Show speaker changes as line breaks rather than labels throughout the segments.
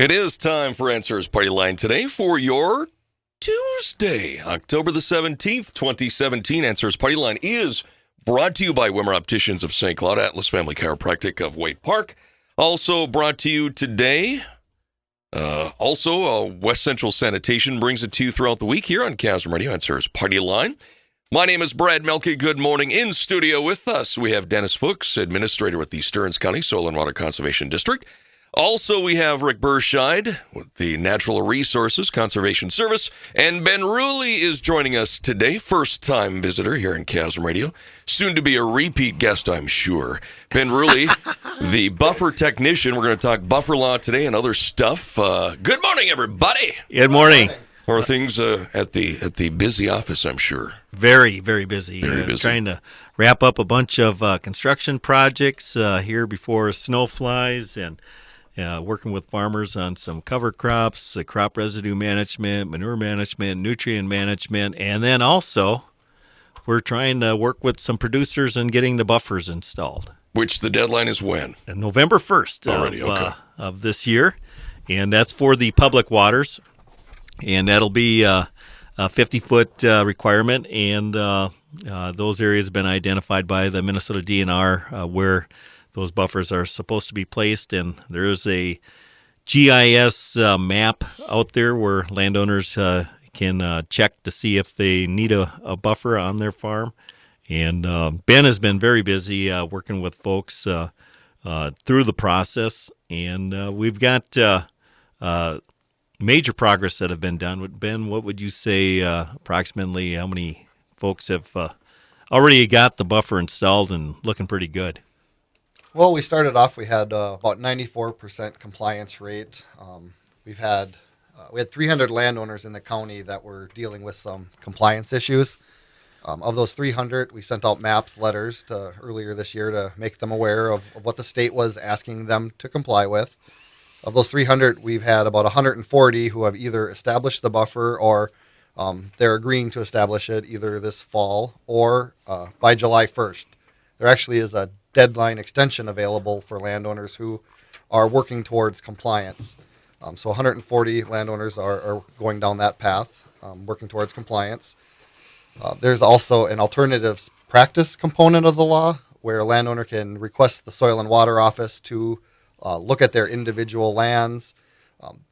It is time for Answers Party Line today for your Tuesday, October the 17th, 2017. Answers Party Line is brought to you by Wimmer Opticians of St. Cloud, Atlas Family Chiropractic of Waite Park. Also brought to you today, West Central Sanitation brings it to you throughout the week here on Chasm Radio. Answers Party Line. My name is Brad Melke. Good morning. In studio with us, we have Dennis Fuchs, Administrator with the Stearns County Soil and Water Conservation District. Also, we have Rick Berscheid with the Natural Resources Conservation Service, and Ben Ruley is joining us today, first-time visitor here in Chasm Radio, soon to be a repeat guest, I'm sure. Ben Ruley, the buffer technician. We're going to talk buffer law today and other stuff. Good morning, everybody.
Good morning.
How are things at the busy office, I'm sure?
Very, very busy.
Very busy.
Trying to wrap up a bunch of construction projects here before snow flies, and working with farmers on some cover crops, crop residue management, manure management, nutrient management, and then also we're trying to work with some producers on getting the buffers installed.
Which the deadline is when?
November 1st
Already, okay.
Of this year, and that's for the public waters, and that'll be a 50-foot requirement, and those areas have been identified by the Minnesota DNR where those buffers are supposed to be placed, and there is a GIS map out there where landowners can check to see if they need a buffer on their farm. And Ben has been very busy working with folks through the process, and we've got major progress that have been done. Ben, what would you say approximately how many folks have already got the buffer installed and looking pretty good?
Well, we started off, we had about 94% compliance rate. We had 300 landowners in the county that were dealing with some compliance issues. Of those 300, we sent out maps, letters earlier this year to make them aware of what the state was asking them to comply with. Of those 300, we've had about 140 who have either established the buffer or they're agreeing to establish it either this fall or by July 1st. There actually is a deadline extension available for landowners who are working towards compliance. So 140 landowners are going down that path, working towards compliance. There's also an alternative practice component of the law where a landowner can request the Soil and Water Office to look at their individual lands.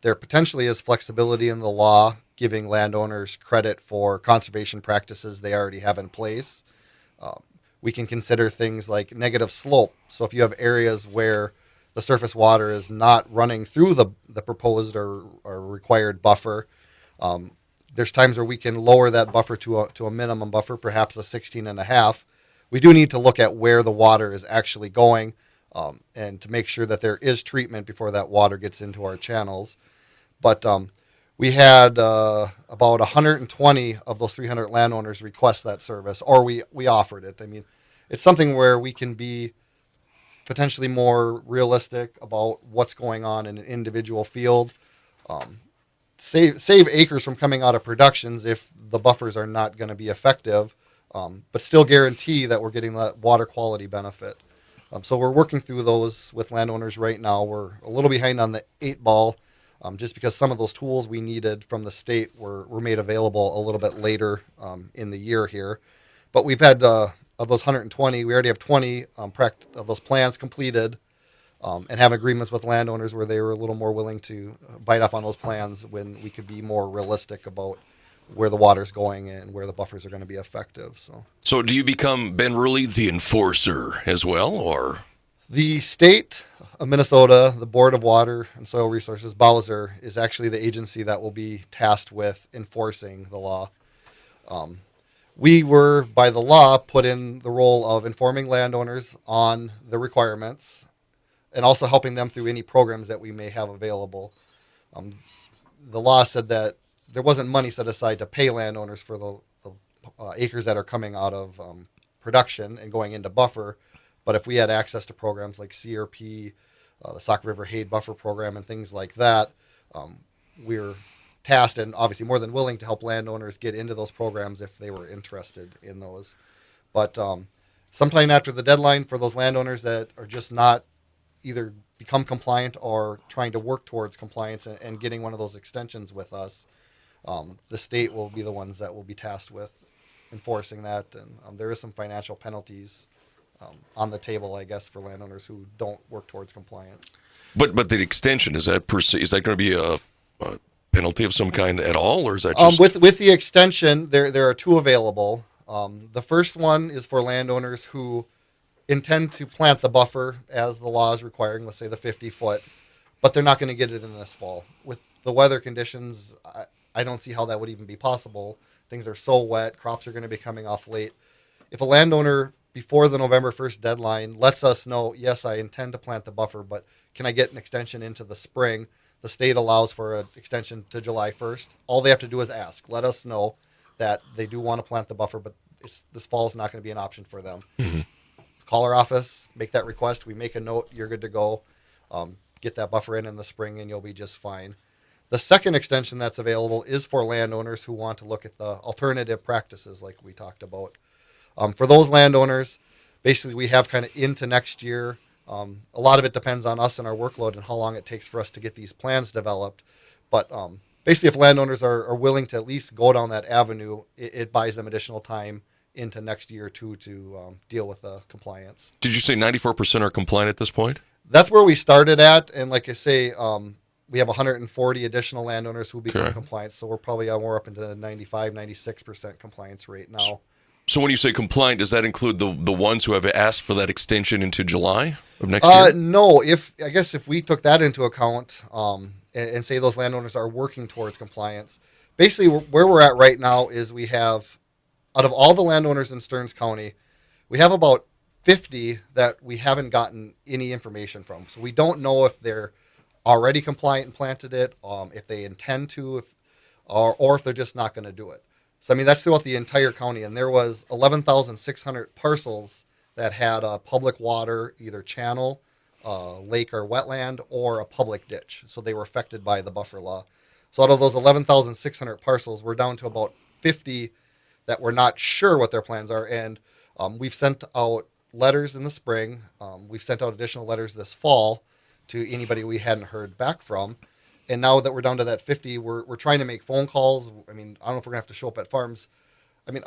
There potentially is flexibility in the law giving landowners credit for conservation practices they already have in place. We can consider things like negative slope. So if you have areas where the surface water is not running through the proposed or required buffer, there's times where we can lower that buffer to a minimum buffer, perhaps a 16.5. We do need to look at where the water is actually going and to make sure that there is treatment before that water gets into our channels. But we had about 120 of those 300 landowners request that service, or we offered it. I mean, it's something where we can be potentially more realistic about what's going on in an individual field, save acres from coming out of productions if the buffers are not going to be effective, but still guarantee that we're getting that water quality benefit. So we're working through those with landowners right now. We're a little behind on the 8 ball. Just because some of those tools we needed from the state were made available a little bit later in the year here. But we've had, of those 120, we already have 20 of those plans completed and have agreements with landowners where they were a little more willing to bite off on those plans when we could be more realistic about where the water's going and where the buffers are going to be effective.
So do you become, Ben Ruley, the enforcer as well, or?
The state of Minnesota, the Board of Water and Soil Resources, Bowser, is actually the agency that will be tasked with enforcing the law. We were, by the law, put in the role of informing landowners on the requirements and also helping them through any programs that we may have available. The law said that there wasn't money set aside to pay landowners for the acres that are coming out of production and going into buffer. But if we had access to programs like CRP, the Sauk River Hade Buffer Program, and things like that, we're tasked and obviously more than willing to help landowners get into those programs if they were interested in those. But sometime after the deadline for those landowners that are just not either become compliant or trying to work towards compliance and getting one of those extensions with us, the state will be the ones that will be tasked with enforcing that. And there is some financial penalties on the table, I guess, for landowners who don't work towards compliance.
But the extension, is that going to be a penalty of some kind at all, or is that just...
With the extension, there are two available. The first one is for landowners who intend to plant the buffer as the law is requiring, let's say the 50-foot, but they're not going to get it in this fall. With the weather conditions, I don't see how that would even be possible. Things are so wet, crops are going to be coming off late. If a landowner before the November 1st deadline lets us know, yes, I intend to plant the buffer, but can I get an extension into the spring? The state allows for an extension to July 1st. All they have to do is ask. Let us know that they do want to plant the buffer, but this fall is not going to be an option for them.
Mm-hmm.
Call our office, make that request. We make a note. You're good to go. Get that buffer in the spring, and you'll be just fine. The second extension that's available is for landowners who want to look at the alternative practices like we talked about. For those landowners, basically we have kind of into next year. A lot of it depends on us and our workload and how long it takes for us to get these plans developed. But basically, if landowners are willing to at least go down that avenue, it buys them additional time into next year or two to deal with the compliance.
Did you say 94% are compliant at this point?
That's where we started at. And like I say, we have 140 additional landowners who become compliant. So we're probably more up into the 95, 96% compliance rate now.
So when you say compliant, does that include the ones who have asked for that extension into July of next year?
No. I guess if we took that into account and say those landowners are working towards compliance, basically where we're at right now is we have, out of all the landowners in Stearns County, we have about 50 that we haven't gotten any information from. So we don't know if they're already compliant and planted it, if they intend to, or if they're just not going to do it. So, I mean, that's throughout the entire county. And there was 11,600 parcels that had a public water, either channel, lake or wetland, or a public ditch. So they were affected by the buffer law. So out of those 11,600 parcels, we're down to about 50 that we're not sure what their plans are. And we've sent out letters in the spring. We've sent out additional letters this fall to anybody we hadn't heard back from. And now that we're down to that 50, we're trying to make phone calls. I mean, I don't know if we're going to have to show up at farms. I mean,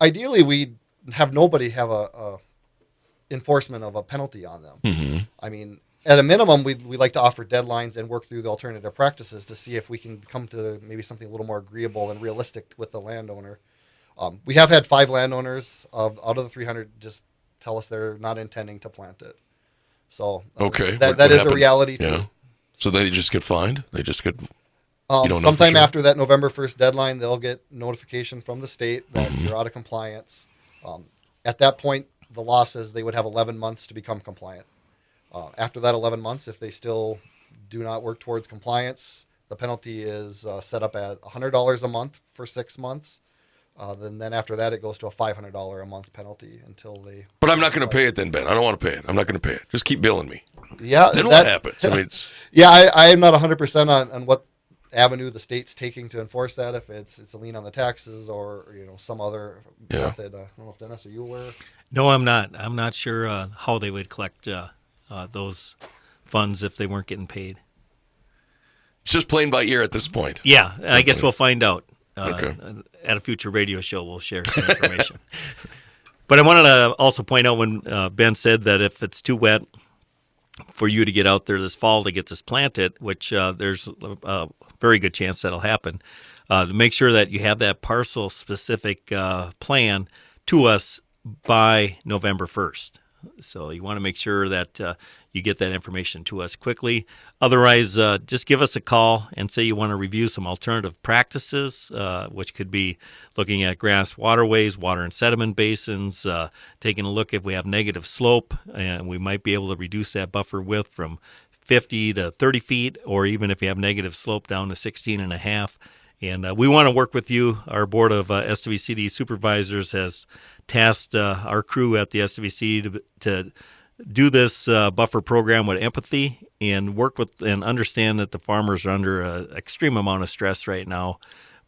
ideally, we'd have nobody have a enforcement of a penalty on them.
Mm-hmm.
I mean, at a minimum, we'd like to offer deadlines and work through the alternative practices to see if we can come to maybe something a little more agreeable and realistic with the landowner. We have had 5 landowners out of the 300 just tell us they're not intending to plant it. So
okay,
that is a reality too.
Yeah. So they just get fined? They just get... You don't know
sometime
for sure?
after that November 1st deadline, they'll get notification from the state that you're out of compliance. At that point, the law says they would have 11 months to become compliant. After that 11 months, if they still do not work towards compliance, the penalty is set up at $100 a month for 6 months. Then after that, it goes to a $500 a month penalty until they...
But I'm not going to pay it then, Ben. I don't want to pay it. I'm not going to pay it. Just keep billing me.
Yeah.
Then what happens? I mean, it's...
Yeah, I am not 100% on what avenue the state's taking to enforce that, if it's a lien on the taxes or some other method. I don't know if Dennis, are you aware?
No, I'm not. I'm not sure how they would collect those funds if they weren't getting paid.
It's just playing by ear at this point.
Yeah, I guess we'll find out.
Okay.
At a future radio show, we'll share some information. But I wanted to also point out when Ben said that if it's too wet for you to get out there this fall to get this planted, which there's a very good chance that'll happen, to make sure that you have that parcel-specific plan to us by November 1st. So you want to make sure that you get that information to us quickly. Otherwise, just give us a call and say you want to review some alternative practices, which could be looking at grass waterways, water and sediment basins, taking a look if we have negative slope, and we might be able to reduce that buffer width from 50 to 30 feet, or even if you have negative slope down to 16 and a half. And we want to work with you. Our board of SWCD supervisors has tasked our crew at the SWC to do this buffer program with empathy and work with and understand that the farmers are under an extreme amount of stress right now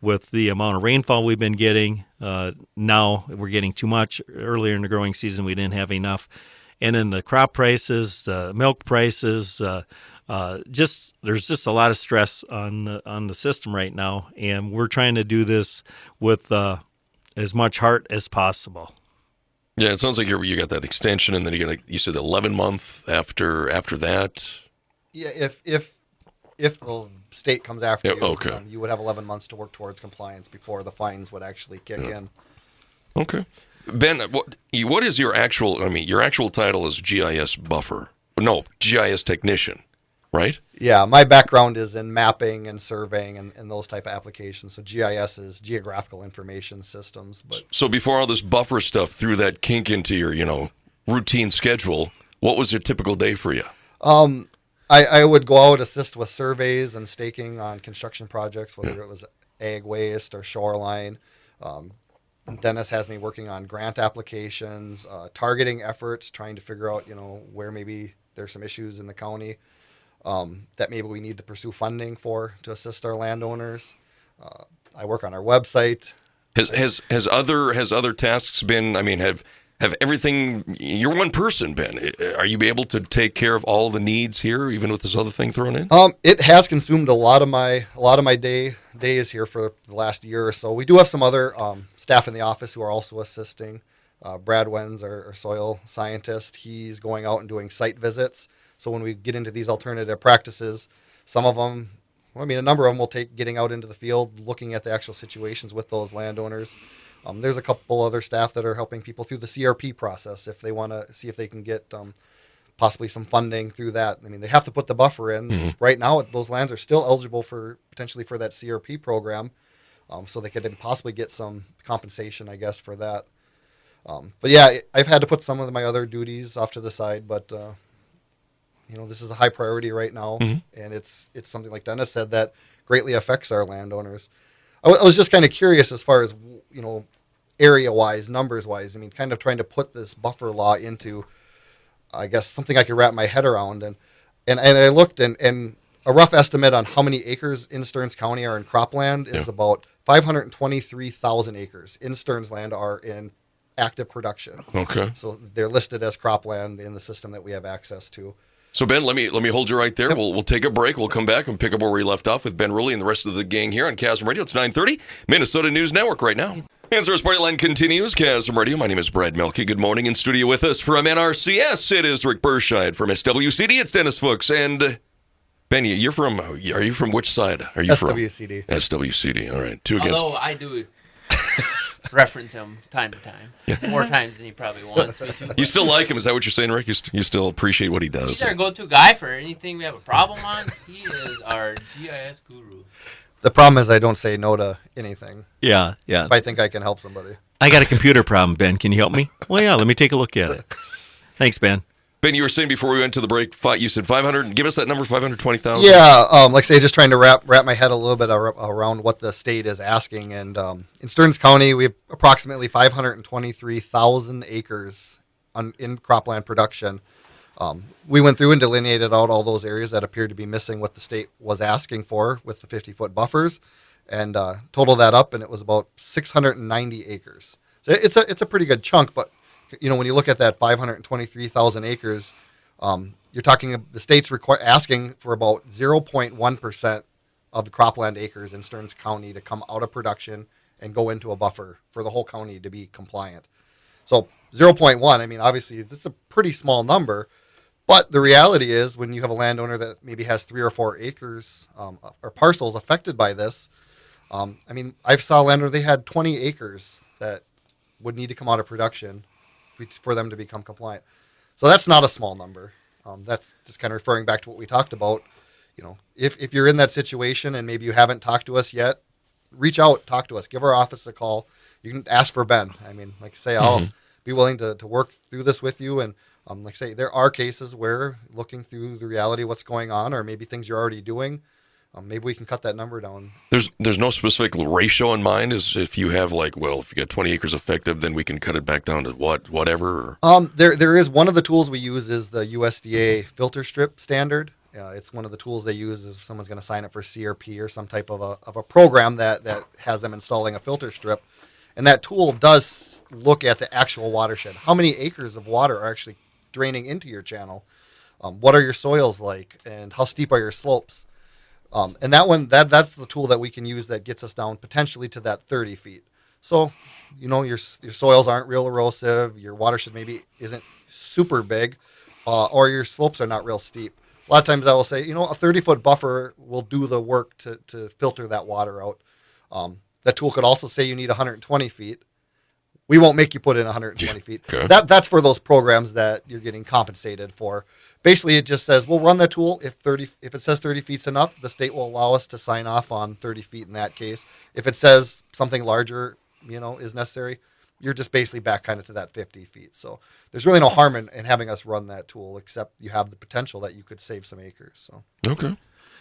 with the amount of rainfall we've been getting. Now we're getting too much. Earlier in the growing season, we didn't have enough. and then the crop prices, the milk prices, there's just a lot of stress on the system right now, and we're trying to do this with as much heart as possible.
Yeah, it sounds like you got that extension, and then you said 11-month after that.
Yeah, if the state comes after you,
okay.
You would have 11 months to work towards compliance before the fines would actually kick in.
Okay. Ben, what is your actual, your actual title is GIS buffer. No, GIS technician, right?
Yeah, my background is in mapping and surveying and those type of applications. So GIS is Geographical Information Systems. But
so before all this buffer stuff threw that kink into your, routine schedule, what was your typical day for you?
I would go out, assist with surveys and staking on construction projects, whether it was ag waste or shoreline. Dennis has me working on grant applications, targeting efforts, trying to figure out, where maybe there's some issues in the county that maybe we need to pursue funding for to assist our landowners. I work on our website.
Has other tasks been? Have everything? You're one person, Ben. Are you able to take care of all the needs here, even with this other thing thrown in?
It has consumed a lot of my days here for the last year or so. We do have some other staff in the office who are also assisting. Brad Wenz, our soil scientist, he's going out and doing site visits. So when we get into these alternative practices, some of them, a number of them will take getting out into the field, looking at the actual situations with those landowners. There's a couple other staff that are helping people through the CRP process if they want to see if they can get possibly some funding through that. They have to put the buffer in. Mm-hmm. Right now, those lands are still eligible potentially for that CRP program, so they could possibly get some compensation, I guess, for that. But yeah, I've had to put some of my other duties off to the side, but this is a high priority right now, mm-hmm. and it's something, like Dennis said, that greatly affects our landowners. I was just kind of curious as far as, area-wise, numbers-wise. Kind of trying to put this buffer law into, I guess, something I could wrap my head around. And I looked, and a rough estimate on how many acres in Stearns County are in cropland is about 523,000 acres in Stearns land are in active production.
Okay.
So they're listed as cropland in the system that we have access to.
So, Ben, let me hold you right there. Yep. We'll take a break. We'll come back and pick up where we left off with Ben Ruley and the rest of the gang here on Chasm Radio. It's 9:30, Minnesota News Network right now. Answers Party Line continues. Chasm Radio. My name is Brad Melke. Good morning. In studio with us from NRCS, it is Rick Berscheid. From SWCD, it's Dennis Fuchs. And, Ben, are you from which side? Are you
SWCD.
From? SWCD. All right. Two against.
Although I do reference him time to time. More times than he probably wants me to.
You still like him? Is that what you're saying, Rick? You still appreciate what he does?
He's our go-to guy for anything we have a problem on. He is our GIS guru.
The problem is I don't say no to anything.
Yeah.
If I think I can help somebody.
I got a computer problem, Ben. Can you help me? Well, yeah, let me take a look at it. Thanks, Ben.
Ben, you were saying before we went to the break, you said 500. Give us that number, 520,000.
Yeah, like I say, just trying to wrap my head a little bit around what the state is asking. And in Stearns County, we have approximately 523,000 acres in cropland production. We went through and delineated out all those areas that appeared to be missing what the state was asking for with the 50-foot buffers, and totaled that up, and it was about 690 acres. So it's a pretty good chunk, but when you look at that 523,000 acres, you're talking the state's asking for about 0.1% of the cropland acres in Stearns County to come out of production and go into a buffer for the whole county to be compliant. So 0.1, obviously that's a pretty small number, but the reality is when you have a landowner that maybe has 3 or 4 acres or parcels affected by this, I saw a landowner, they had 20 acres that would need to come out of production for them to become compliant. So that's not a small number. That's just kind of referring back to what we talked about. If you're in that situation and maybe you haven't talked to us yet, reach out, talk to us, give our office a call. You can ask for Ben. Like I say, I'll be willing to work through this with you. And like I say, there are cases where looking through the reality of what's going on, or maybe things you're already doing, maybe we can cut that number down.
There's no specific ratio in mind. Is if you have if you got 20 acres effective, then we can cut it back down to whatever.
There is one of the tools we use is the USDA filter strip standard. It's one of the tools they use if someone's going to sign up for CRP or some type of a program that has them installing a filter strip, and that tool does look at the actual watershed. How many acres of water are actually draining into your channel. What are your soils like, and how steep are your slopes? And that's the tool that we can use that gets us down potentially to that 30 feet. So, your soils aren't real erosive, your watershed maybe isn't super big, or your slopes are not real steep. A lot of times I will say, a 30-foot buffer will do the work to filter that water out. That tool could also say you need 120 feet. We won't make you put in 120 feet.
Okay.
That's for those programs that you're getting compensated for. Basically, it just says we'll run that tool if it says 30 feet's enough. The state will allow us to sign off on 30 feet in that case. If it says something larger, is necessary, you're just basically back kind of to that 50 feet. So there's really no harm in having us run that tool, except you have the potential that you could save some acres. So
Okay.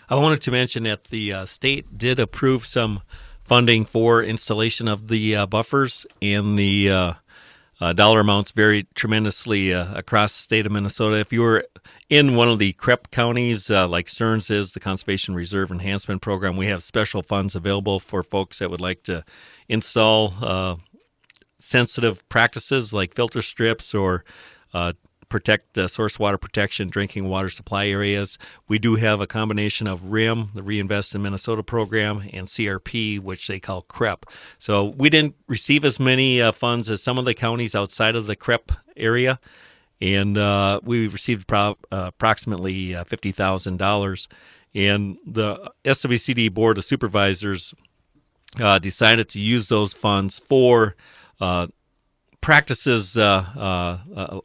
I wanted to mention that the state did approve some funding for installation of the buffers, and the dollar amounts vary tremendously across the state of Minnesota. If you were in one of the CREP counties, like Stearns is, the Conservation Reserve Enhancement Program, we have special funds available for folks that would like to install sensitive practices like filter strips or protect source water protection, drinking water supply areas. We do have a combination of RIM, the Reinvest in Minnesota program, and CRP, which they call CREP. So we didn't receive as many funds as some of the counties outside of the CREP area, and we received approximately $50,000. And the SWCD Board of Supervisors decided to use those funds for practices,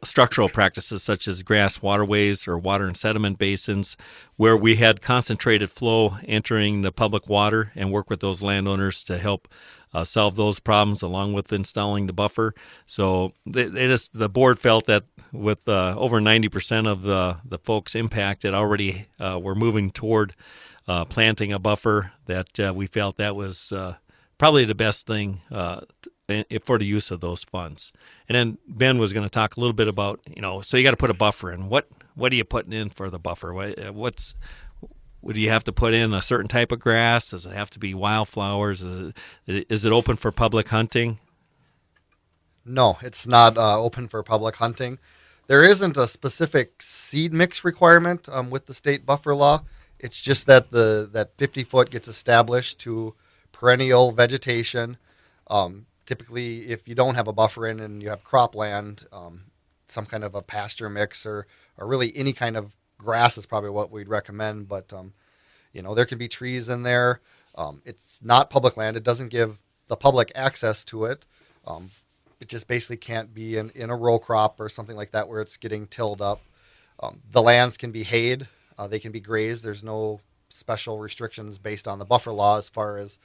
structural practices such as grass waterways or water and sediment basins, where we had concentrated flow entering the public water, and work with those landowners to help solve those problems along with installing the buffer. So the board felt that with over 90% of the folks impacted already were moving toward planting a buffer, that we felt that was probably the best thing for the use of those funds. And then Ben was going to talk a little bit about, so you got to put a buffer in. What are you putting in for the buffer? Would you have to put in a certain type of grass? Does it have to be wildflowers? Is it open for public hunting?
no, it's not open for public hunting. There isn't a specific seed mix requirement with the state buffer law. It's just that that 50 foot gets established to perennial vegetation. Typically, if you don't have a buffer in and you have cropland, some kind of a pasture mix or really any kind of grass is probably what we'd recommend. But, there can be trees in there. It's not public land. It doesn't give the public access to it. It just basically can't be in a row crop or something like that where it's getting tilled up. The lands can be hayed. They can be grazed. There's no special restrictions based on the buffer law as far as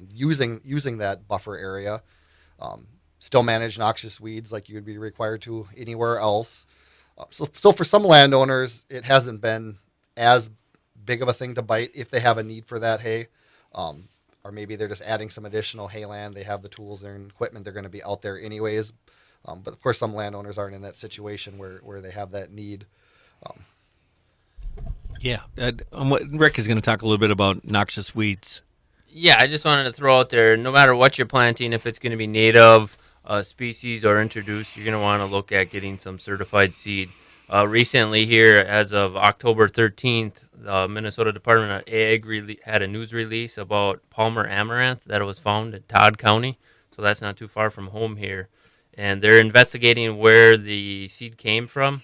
using that buffer area. Still manage noxious weeds like you'd be required to anywhere else. So for some landowners, it hasn't been as big of a thing to bite if they have a need for that hay. Or maybe they're just adding some additional hayland. They have the tools and equipment. They're going to be out there anyways. But of course, some landowners aren't in that situation where they have that need.
Yeah. Rick is going to talk a little bit about noxious weeds.
Yeah, I just wanted to throw out there, no matter what you're planting, if it's going to be native species or introduced, you're going to want to look at getting some certified seed. Recently here, as of October 13th, the Minnesota Department of Ag had a news release about Palmer amaranth that was found in Todd County, so that's not too far from home here. And they're investigating where the seed came from,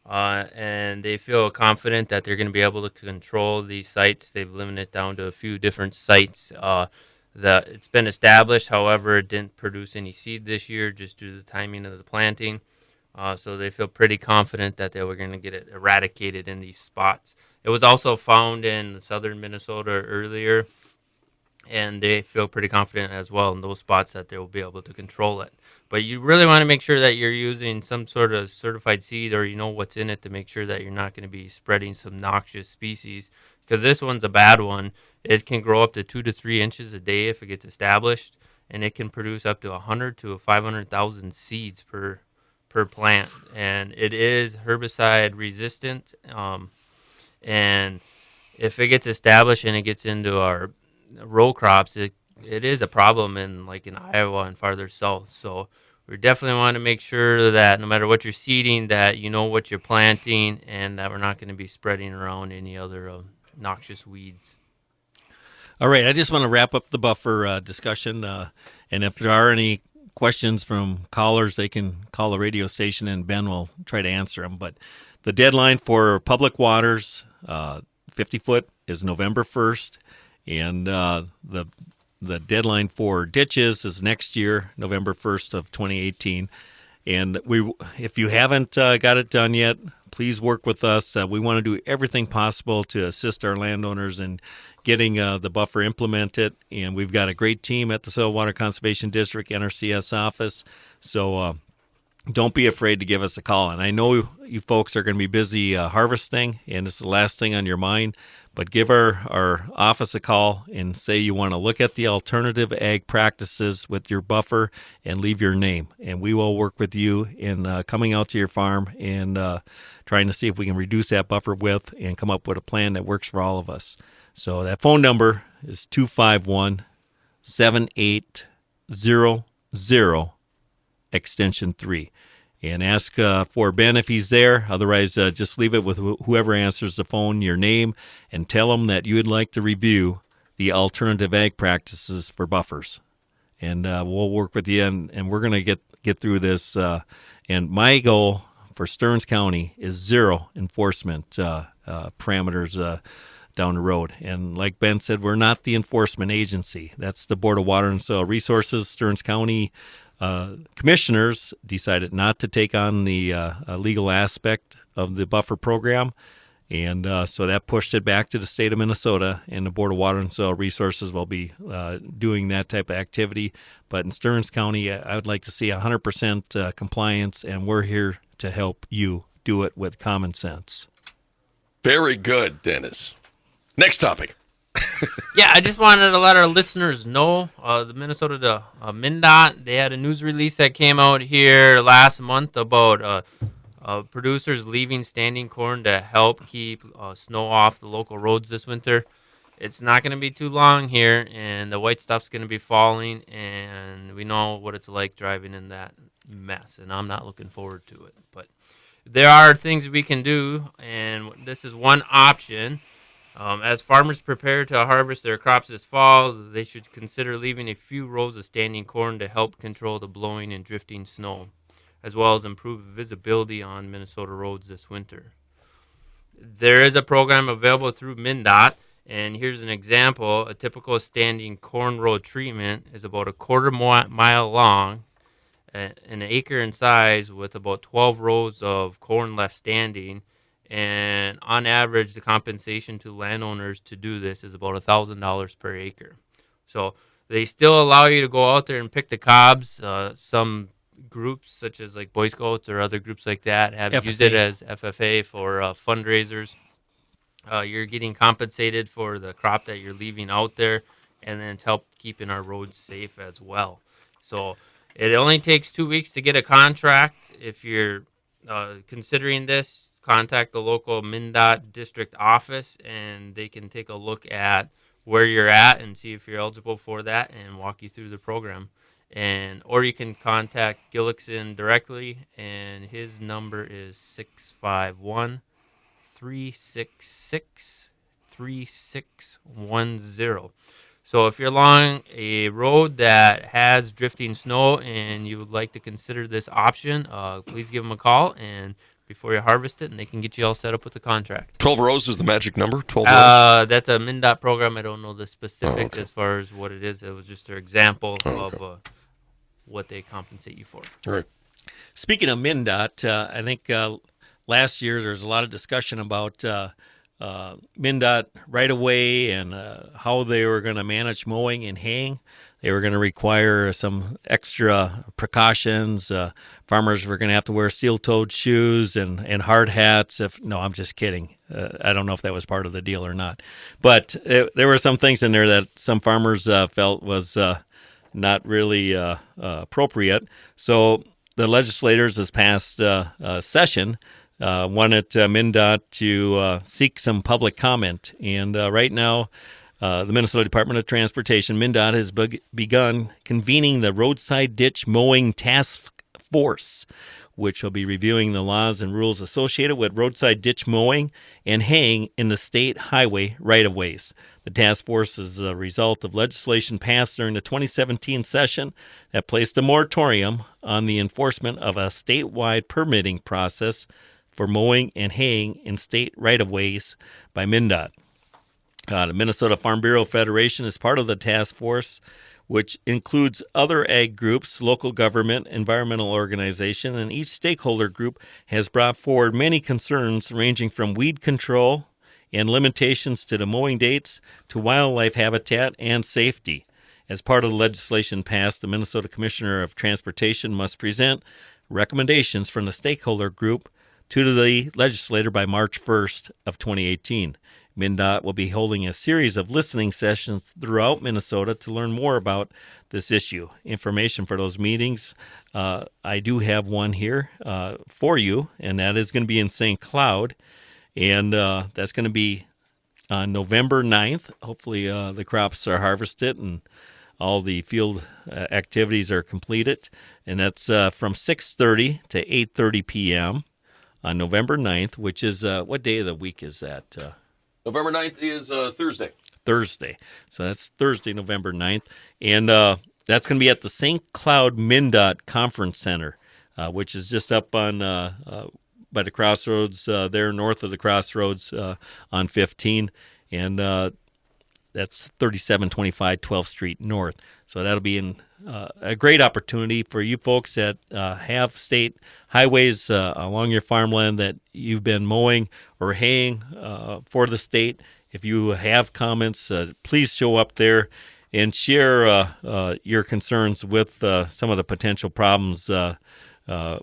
and they feel confident that they're going to be able to control these sites. They've limited it down to a few different sites. It's been established, however, it didn't produce any seed this year just due to the timing of the planting. So they feel pretty confident that they were going to get it eradicated in these spots. It was also found in southern Minnesota earlier, and they feel pretty confident as well in those spots that they will be able to control it. But you really want to make sure that you're using some sort of certified seed, or you know what's in it, to make sure that you're not going to be spreading some noxious species, because this one's a bad one. It can grow up to 2 to 3 inches a day if it gets established, and it can produce up to 100 to 500,000 seeds per plant, and it is herbicide resistant. And if it gets established and it gets into our row crops, it is a problem in Iowa and farther south. So we definitely want to make sure that no matter what you're seeding, that you know what you're planting, and that we're not going to be spreading around any other noxious weeds.
All right, I just want to wrap up the buffer discussion, and if there are any questions from callers, they can call the radio station, and Ben will try to answer them. But the deadline for public waters, 50-foot, is November 1st, and the deadline for ditches is next year, November 1st of 2018. And if you haven't got it done yet, please work with us. We want to do everything possible to assist our landowners in getting the buffer implemented. And we've got a great team at the Soil Water Conservation District NRCS office. So don't be afraid to give us a call. And I know you folks are going to be busy harvesting, and it's the last thing on your mind. But give our office a call and say you want to look at the alternative ag practices with your buffer and leave your name. And we will work with you in coming out to your farm and trying to see if we can reduce that buffer width and come up with a plan that works for all of us. So that phone number is 251-7800, extension 3. And ask for Ben if he's there. Otherwise, just leave it with whoever answers the phone, your name, and tell them that you would like to review the alternative ag practices for buffers. And we'll work with you, and we're going to get through this. And my goal for Stearns County is zero enforcement parameters down the road. And like Ben said, we're not the enforcement agency. That's the Board of Water and Soil Resources. Stearns County commissioners decided not to take on the legal aspect of the buffer program, and so that pushed it back to the state of Minnesota, and the Board of Water and Soil Resources will be doing that type of activity. But in Stearns County, I would like to see 100% compliance, and we're here to help you do it with common sense.
Very good, Dennis. Next topic.
Yeah, I just wanted to let our listeners know the Minnesota MnDOT, they had a news release that came out here last month about producers leaving standing corn to help keep snow off the local roads this winter. It's not going to be too long here, and the white stuff's going to be falling, and we know what it's like driving in that mess, and I'm not looking forward to it. But there are things we can do, and this is one option. As farmers prepare to harvest their crops this fall, they should consider leaving a few rows of standing corn to help control the blowing and drifting snow, as well as improve visibility on Minnesota roads this winter. There is a program available through MnDOT, and here's an example. A typical standing corn row treatment is about a quarter mile long, an acre in size, with about 12 rows of corn left standing. And on average, the compensation to landowners to do this is about $1,000 per acre. So they still allow you to go out there and pick the cobs. Some groups, such as like Boy Scouts or other groups like that, have
FFA.
used it as FFA for fundraisers. You're getting compensated for the crop that you're leaving out there, and then it's help keeping our roads safe as well. So it only takes 2 weeks to get a contract. If you're considering this, contact the local MnDOT district office, and they can take a look at where you're at and see if you're eligible for that and walk you through the program. Or you can contact Gillickson directly, and his number is 651-366-3610. So if you're along a road that has drifting snow and you would like to consider this option, please give them a call and before you harvest it, and they can get you all set up with the contract.
12 rows is the magic number? 12 rows?
That's a MnDOT program. I don't know the specifics as far as what it is. It was just their example of what they compensate you for.
All right.
Speaking of MnDOT, I think last year there was a lot of discussion about MnDOT right-of-way and how they were going to manage mowing and haying. They were going to require some extra precautions. Farmers were going to have to wear steel-toed shoes and hard hats. No, I'm just kidding. I don't know if that was part of the deal or not. But there were some things in there that some farmers felt was not really appropriate. So the legislators this past session wanted MnDOT to seek some public comment. And right now, the Minnesota Department of Transportation, MnDOT, has begun convening the Roadside Ditch Mowing Task Force, which will be reviewing the laws and rules associated with roadside ditch mowing and haying in the state highway right-of-ways. The task force is a result of legislation passed during the 2017 session that placed a moratorium on the enforcement of a statewide permitting process for mowing and haying in state right-of-ways by MnDOT. The Minnesota Farm Bureau Federation is part of the task force, which includes other ag groups, local government, environmental organization, and each stakeholder group has brought forward many concerns ranging from weed control and limitations to the mowing dates to wildlife habitat and safety. As part of the legislation passed, the Minnesota Commissioner of Transportation must present recommendations from the stakeholder group to the legislator by March 1st of 2018. MnDOT will be holding a series of listening sessions throughout Minnesota to learn more about this issue. Information for those meetings, I do have one here for you, and that is going to be in St. Cloud, and that's going to be on November 9th. Hopefully the crops are harvested and all the field activities are completed, and that's from 6:30 to 8:30 p.m. on November 9th, which is, what day of the week is that?
November 9th is Thursday.
Thursday. So that's Thursday, November 9th. And that's going to be at the St. Cloud MnDOT Conference Center, which is just up on by the crossroads there, north of the crossroads on 15. And that's 3725 12th Street North. So that'll be a great opportunity for you folks that have state highways along your farmland that you've been mowing or haying for the state. If you have comments, please show up there and share your concerns with some of the potential problems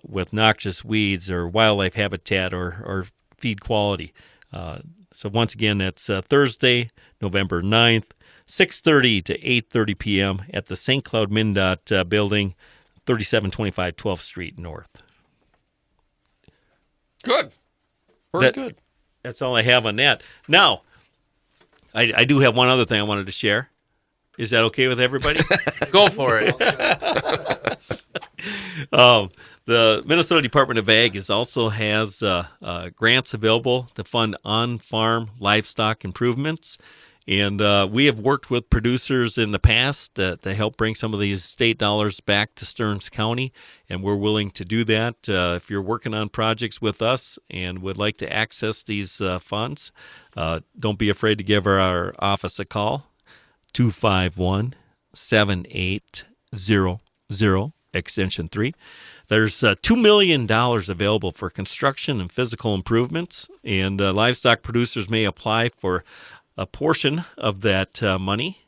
with noxious weeds or wildlife habitat or feed quality. So once again, that's Thursday, November 9th, 6:30 to 8:30 p.m. at the St. Cloud MnDOT building, 3725 12th Street North.
Good. Very good.
That's all I have on that. Now, I do have one other thing I wanted to share. Is that okay with everybody?
Go for it.
The Minnesota Department of Ag also has grants available to fund on-farm livestock improvements. And we have worked with producers in the past to help bring some of these state dollars back to Stearns County, and we're willing to do that. If you're working on projects with us and would like to access these funds, don't be afraid to give our office a call, 251-7800, extension 3. There's $2 million available for construction and physical improvements, and livestock producers may apply for a portion of that money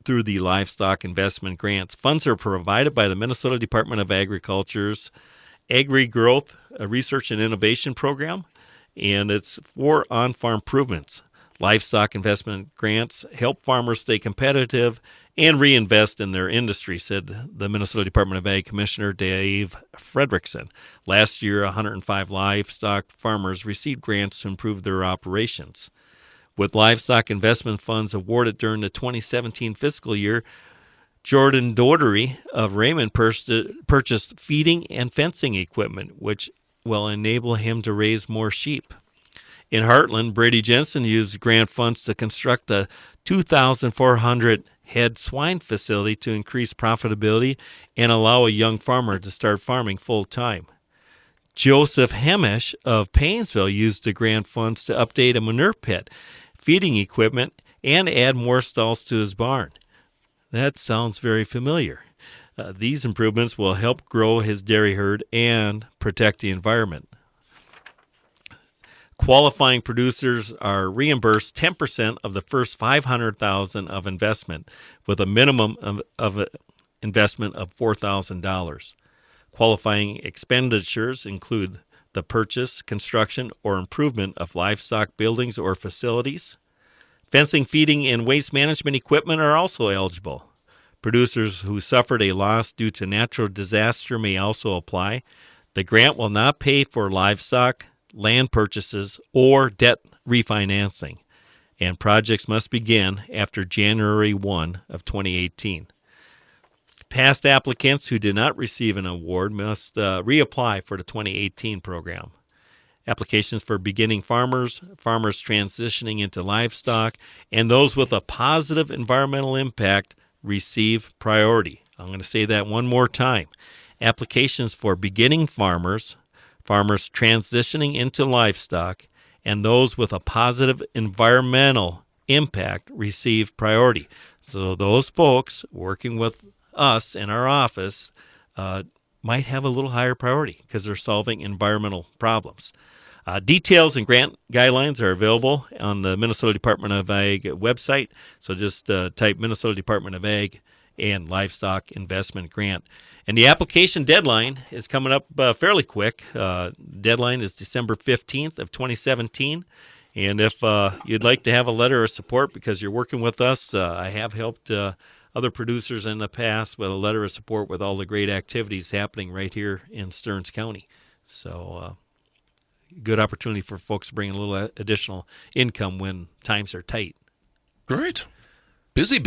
through the livestock investment grants. Funds are provided by the Minnesota Department of Agriculture's Agri-Growth Research and Innovation Program, and it's for on-farm improvements. Livestock investment grants help farmers stay competitive and reinvest in their industry, said the Minnesota Department of Ag Commissioner Dave Fredrickson. Last year, 105 livestock farmers received grants to improve their operations. With livestock investment funds awarded during the 2017 fiscal year, Jordan Daugherty of Raymond purchased feeding and fencing equipment, which will enable him to raise more sheep. In Heartland, Brady Jensen used grant funds to construct a 2,400 head swine facility to increase profitability and allow a young farmer to start farming full-time. Joseph Hemish of Paynesville used the grant funds to update a manure pit, feeding equipment, and add more stalls to his barn. That sounds very familiar. These improvements will help grow his dairy herd and protect the environment. Qualifying producers are reimbursed 10% of the first $500,000 of investment, with a minimum of investment of $4,000. Qualifying expenditures include the purchase, construction, or improvement of livestock buildings or facilities. Fencing, feeding, and waste management equipment are also eligible. Producers who suffered a loss due to natural disaster may also apply. The grant will not pay for livestock, land purchases, or debt refinancing, and projects must begin after January 1 of 2018. Past applicants who did not receive an award must reapply for the 2018 program. Applications for beginning farmers, farmers transitioning into livestock, and those with a positive environmental impact receive priority. I'm going to say that one more time. Applications for beginning farmers, farmers transitioning into livestock, and those with a positive environmental impact receive priority. So those folks working with us in our office might have a little higher priority because they're solving environmental problems. Details and grant guidelines are available on the Minnesota Department of Ag website. So just type Minnesota Department of Ag and Livestock Investment Grant. And the application deadline is coming up fairly quick. Deadline is December 15th of 2017. And if you'd like to have a letter of support because you're working with us, I have helped other producers in the past with a letter of support with all the great activities happening right here in Stearns County. So good opportunity for folks to bring in a little additional income when times are tight.
Great. Busy,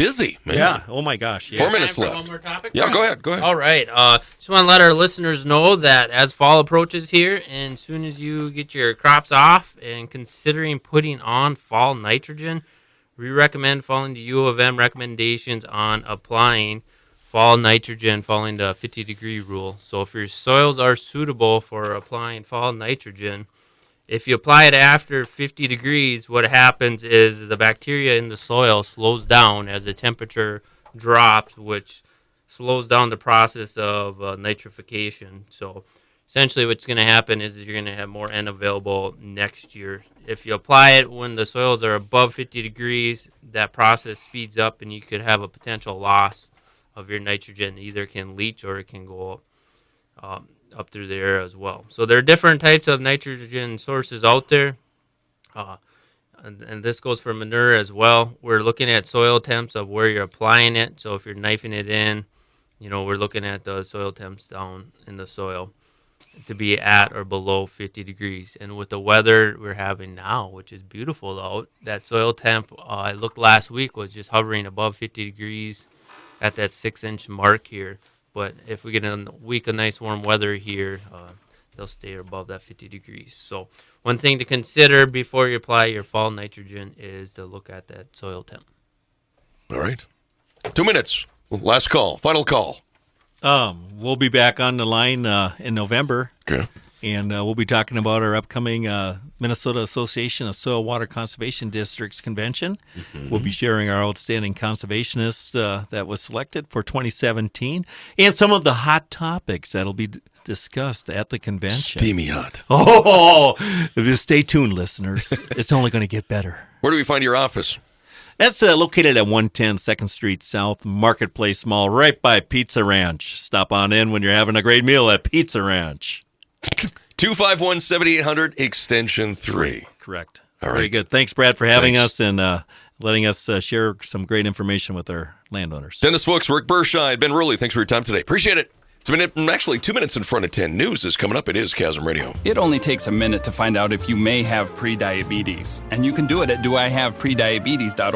man.
Yeah. Oh, my gosh. Yeah.
4 minutes
Time for
left.
one more topic?
Yeah, go ahead.
All right. Just want to let our listeners know that as fall approaches here, and as soon as you get your crops off and considering putting on fall nitrogen, we recommend following the U of M recommendations on applying fall nitrogen following the 50-degree rule. So if your soils are suitable for applying fall nitrogen, if you apply it after 50 degrees, what happens is the bacteria in the soil slows down as the temperature drops, which slows down the process of nitrification. So essentially what's going to happen is you're going to have more N available next year. If you apply it when the soils are above 50 degrees, that process speeds up and you could have a potential loss of your nitrogen. Either can leach or it can go up through the air as well. So there are different types of nitrogen sources out there, and this goes for manure as well. We're looking at soil temps of where you're applying it. So if you're knifing it in, we're looking at the soil temps down in the soil to be at or below 50 degrees. And with the weather we're having now, which is beautiful out, that soil temp, I looked last week, was just hovering above 50 degrees at that 6-inch mark here. But if we get a week of nice warm weather here, they'll stay above that 50 degrees. So one thing to consider before you apply your fall nitrogen is to look at that soil temp.
All right. 2 minutes. Last call. Final call.
We'll be back on the line in November.
Okay.
And we'll be talking about our upcoming Minnesota Association of Soil Water Conservation Districts Convention. Mm-hmm. We'll be sharing our outstanding conservationists that was selected for 2017 and some of the hot topics that'll be discussed at the convention.
Steamy hot.
Oh, stay tuned, listeners. It's only going to get better.
Where do we find your office?
That's located at 110 2nd Street South, Marketplace Mall, right by Pizza Ranch. Stop on in when you're having a great meal at Pizza Ranch.
251-7800, extension 3.
Correct.
All right.
Very good. Thanks, Brad, for having
Thanks.
us and letting us share some great information with our landowners.
Dennis Fuchs, Rick Berscheid, Ben Ruley, thanks for your time today. Appreciate it. It's been actually 2 minutes in front of 10. News is coming up. It is Chasm Radio.
It only takes a minute to find out if you may have prediabetes. And you can do it at doihaveprediabetes.org.